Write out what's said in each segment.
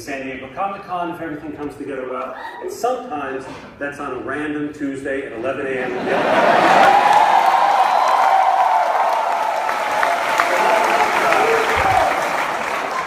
San Diego Comic-Con if everything comes together well. And sometimes that's on a random Tuesday at 11 a.m.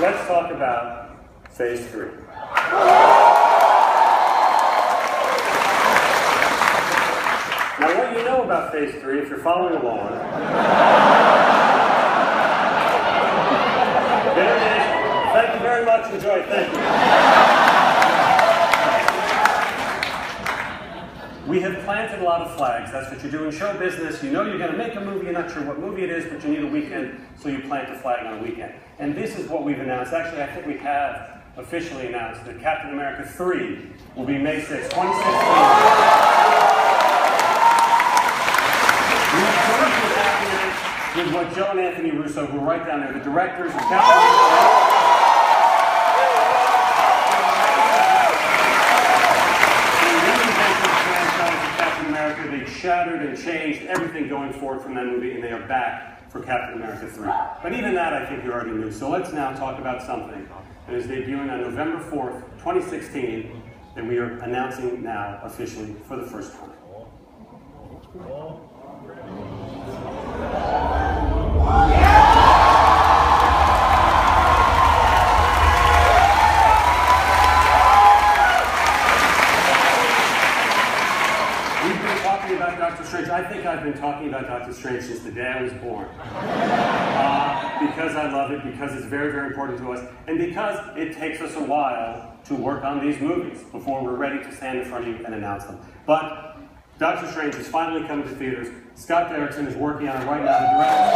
Let's talk about Phase 3. Now, what you know about Phase 3, if you're following along, there it is. Thank you very much. Enjoy. Thank you. We have planted a lot of flags. That's what you do in show business. You know you're going to make a movie. You're not sure what movie it is, but you need a weekend, so you plant a flag on a weekend. And this is what we've announced. Actually, I think we have officially announced that Captain America 3 will be May 6, 2016. With what Joe and Anthony Russo, who are right down there, the directors of Captain America. Captain America, they shattered and changed everything going forward from that movie, and they are back for Captain America 3. But even that, I think you already knew. So let's now talk about something that is debuting on November 4th, 2016, and we are announcing now officially for the first time. I think I've been talking about Doctor Strange since the day I was born. Because I love it, because it's very, very important to us, and because it takes us a while to work on these movies before we're ready to stand in front of you and announce them. But Doctor Strange is finally coming to theaters. Scott Derrickson is working on it right now. The director.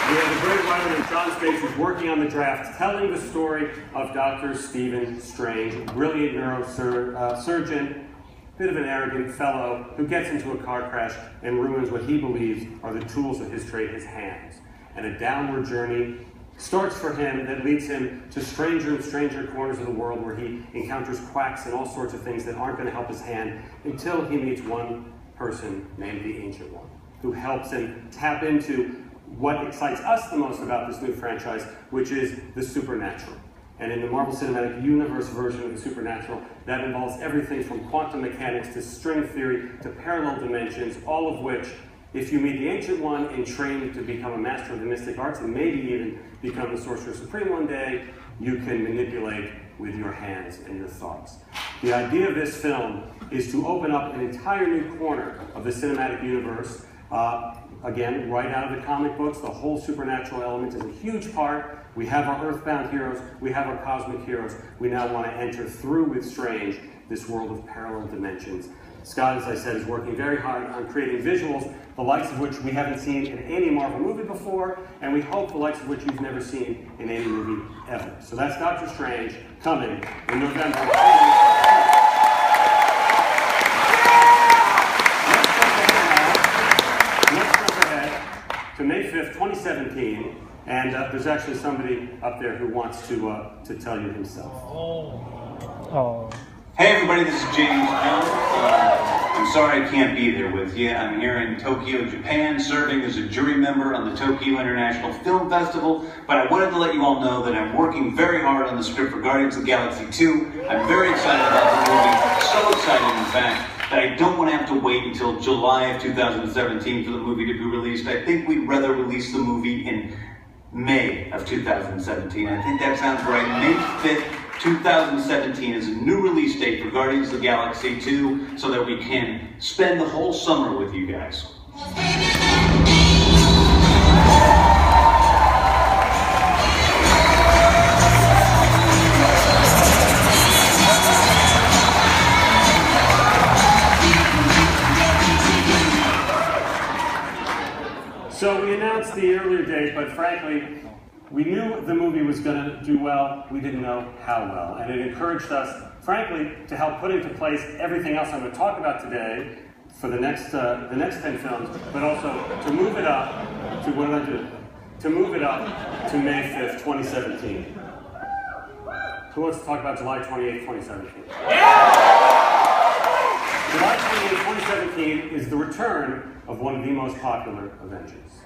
We have a great writer named John Space who's working on the draft, telling the story of Dr. Stephen Strange, a brilliant neurosurgeon, bit of an arrogant fellow who gets into a car crash and ruins what he believes are the tools of his trade, his hands. And a downward journey starts for him that leads him to stranger and stranger corners of the world where he encounters quacks and all sorts of things that aren't going to help his hand until he meets one person named the Ancient One, who helps him tap into what excites us the most about this new franchise, which is the supernatural. And in the Marvel Cinematic Universe version of the supernatural, that involves everything from quantum mechanics to string theory to parallel dimensions, all of which, if you meet the Ancient One and train to become a master of the mystic arts and maybe even become the Sorcerer Supreme one day, you can manipulate with your hands and your thoughts. The idea of this film is to open up an entire new corner of the cinematic universe. Again, right out of the comic books, the whole supernatural element is a huge part. We have our earthbound heroes, we have our cosmic heroes. We now want to enter through with Strange this world of parallel dimensions. Scott, as I said, is working very hard on creating visuals, the likes of which we haven't seen in any Marvel movie before, and we hope the likes of which you've never seen in any movie ever. So that's Doctor Strange coming in November. To May 5th, 2017, and there's actually somebody up there who wants to tell you himself. Oh. Hey everybody, this is James. I'm sorry I can't be there with you. I'm here in Tokyo, Japan, serving as a jury member on the Tokyo International Film Festival, but I wanted to let you all know that I'm working very hard on the script for Guardians of the Galaxy 2. I'm very excited about the movie, so excited in fact, that I don't want to have to wait until July of 2017 for the movie to be released. I think we'd rather release the movie in May of 2017. I think that sounds right. May 5th, 2017 is a new release date for Guardians of the Galaxy 2 so that we can spend the whole summer with you guys. So we announced the earlier date, but frankly, we knew the movie was going to do well. We didn't know how well. And it encouraged us, frankly, to help put into place everything else I'm going to talk about today for the next 10 films, but also to move it up to, what did I do? To move it up to May 5th, 2017. Who wants to talk about July 28th, 2017? July 28th, 2017 is the return of one of the most popular Avengers.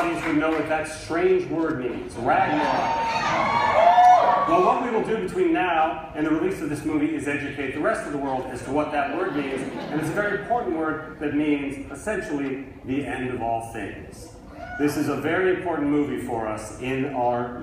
audience would know what that strange word means, Ragnarok. Well, what we will do between now and the release of this movie is educate the rest of the world as to what that word means, and it's a very important word that means, essentially, the end of all things. This is a very important movie for us in our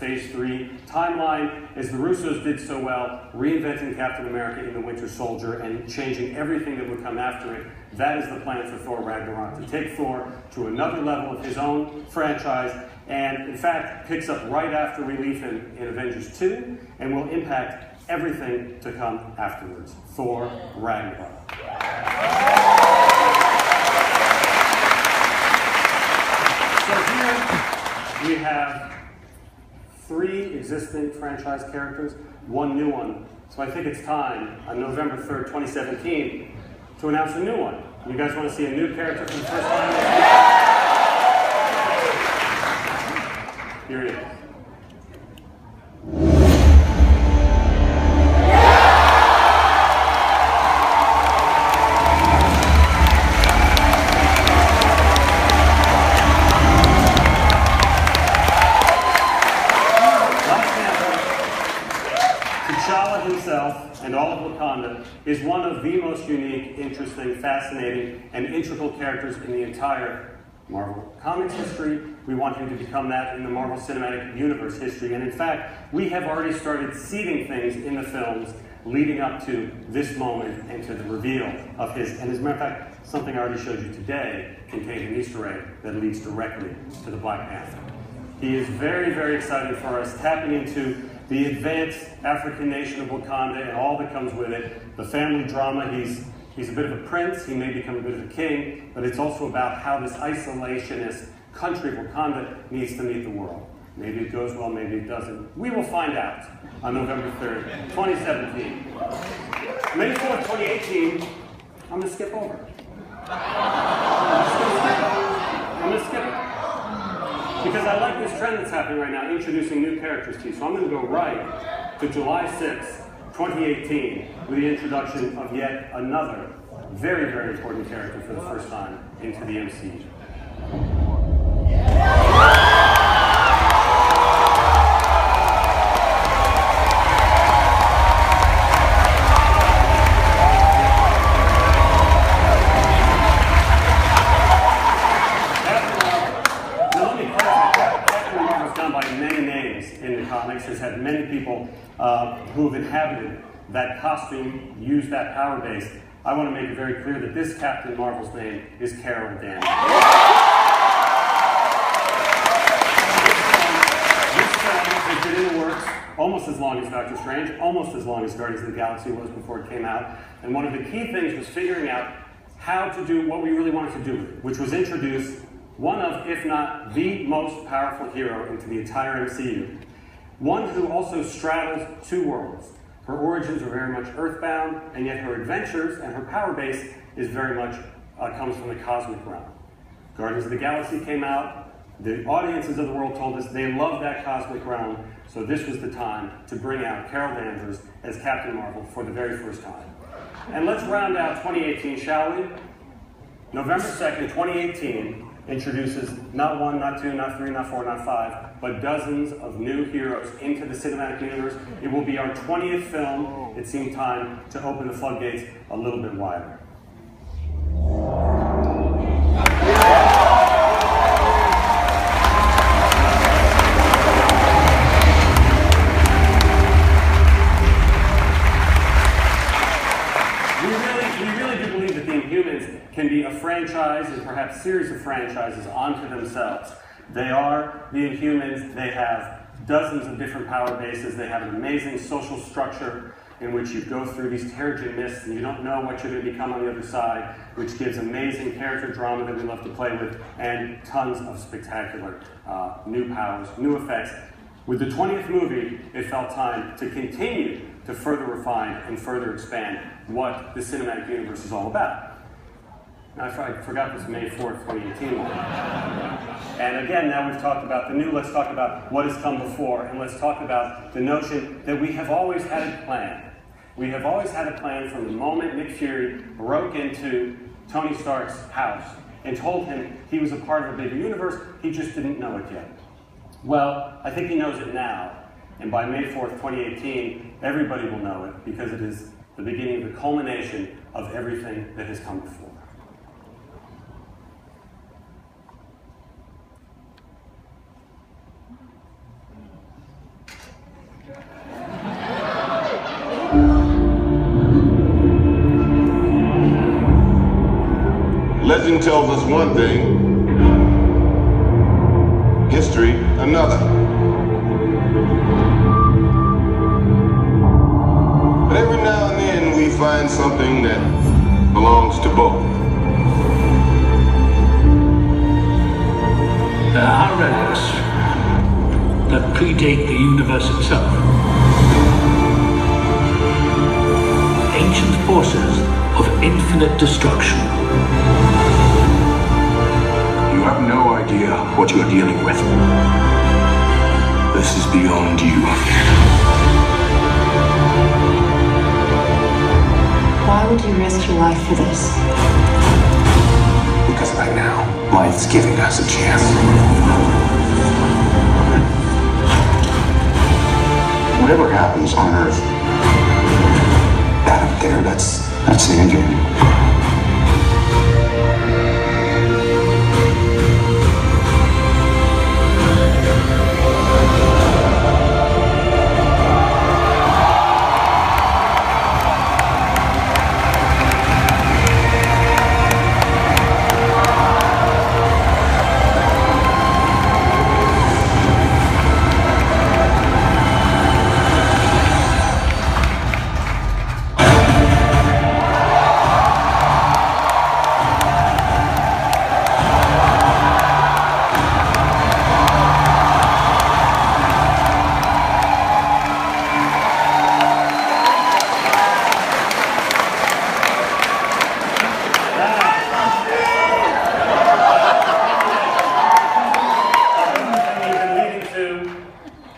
Phase 3 timeline, as the Russos did so well, reinventing Captain America in the Winter Soldier and changing everything that would come after it. That is the plan for Thor Ragnarok, to take Thor to another level of his own franchise, and in fact picks up right after we leave him in Avengers 2, and will impact everything to come afterwards. Thor Ragnarok. So here we have 3 existing franchise characters, 1 new one. So I think it's time on November 3rd, 2017, to announce a new one. You guys want to see a new character for the first time? Here he is. And all of Wakanda is one of the most unique, interesting, fascinating, and integral characters in the entire Marvel Comics history. We want him to become that in the Marvel Cinematic Universe history. And in fact, we have already started seeding things in the films leading up to this moment and to the reveal of his. And as a matter of fact, something I already showed you today contained an Easter egg that leads directly to the Black Panther. He is very, very excited for us, tapping into the advanced African nation of Wakanda and all that comes with it, the family drama. He's a bit of a prince, he may become a bit of a king, but it's also about how this isolationist country of Wakanda needs to meet the world. Maybe it goes well, maybe it doesn't. We will find out on November 3rd, 2017. May 4th, 2018, I'm going to skip over. I'm going to skip it. Because I like this trend that's happening right now, introducing new characters to you. So I'm going to go right to July 6th, 2018, with the introduction of yet another very, very important character for the first time into the MCU. Has had many people who have inhabited that costume, use that power base. I want to make it very clear that this Captain Marvel's name is Carol Danvers. This film has been in the works almost as long as Doctor Strange, almost as long as Guardians of the Galaxy was before it came out. And one of the key things was figuring out how to do what we really wanted to do, which was introduce one of, if not the most powerful hero into the entire MCU. One who also straddles 2 worlds. Her origins are very much earthbound, and yet her adventures and her power base is very much comes from the cosmic realm. Guardians of the Galaxy came out. The audiences of the world told us they loved that cosmic realm, so this was the time to bring out Carol Danvers as Captain Marvel for the very first time. And let's round out 2018, shall we? November 2nd, 2018, introduces not 1, not 2, not 3, not 4, not 5, but dozens of new heroes into the cinematic universe. It will be our 20th film. It seemed time to open the floodgates a little bit wider. Can be a franchise and perhaps series of franchises onto themselves. They are the Inhumans. They have dozens of different power bases. They have an amazing social structure in which you go through these terrigen mists and you don't know what you're going to become on the other side, which gives amazing character drama that we love to play with, and tons of spectacular new powers, new effects. With the 20th movie, it felt time to continue to further refine and further expand what the cinematic universe is all about. I forgot this May 4th, 2018 one. And again, now we've talked about the new, let's talk about what has come before, and let's talk about the notion that we have always had a plan. We have always had a plan from the moment Nick Fury broke into Tony Stark's house and told him he was a part of a bigger universe, he just didn't know it yet. Well, I think he knows it now, and by May 4th, 2018, everybody will know it, because it is the beginning of the culmination of everything that has come before. Legend tells us one thing, history another. But every now and then we find something that belongs to both. There are relics that predate the universe itself. Ancient forces of infinite destruction. You have no idea what you're dealing with. This is beyond you. Why would you risk your life for this? Because right now, life's giving us a chance. Whatever happens on Earth, that up there, that's the end game.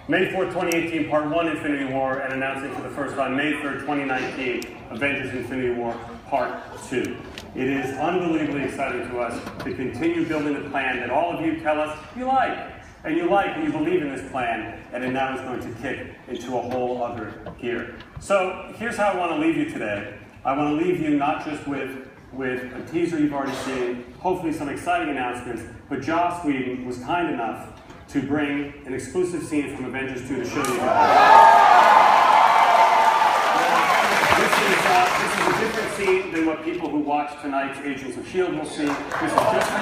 May 4th, 2018, Part 1, Infinity War, and announcing for the first time, May 3rd, 2019, Avengers Infinity War, Part 2. It is unbelievably exciting to us to continue building the plan that all of you tell us you like, and you believe in this plan, and it now is going to kick into a whole other gear. So here's how I want to leave you today. I want to leave you not just with a teaser you've already seen, hopefully some exciting announcements, but Joss Whedon was kind enough to bring an exclusive scene from Avengers 2 to show you This is a different scene than what people who watch tonight's Agents of S.H.I.E.L.D. will see. This is just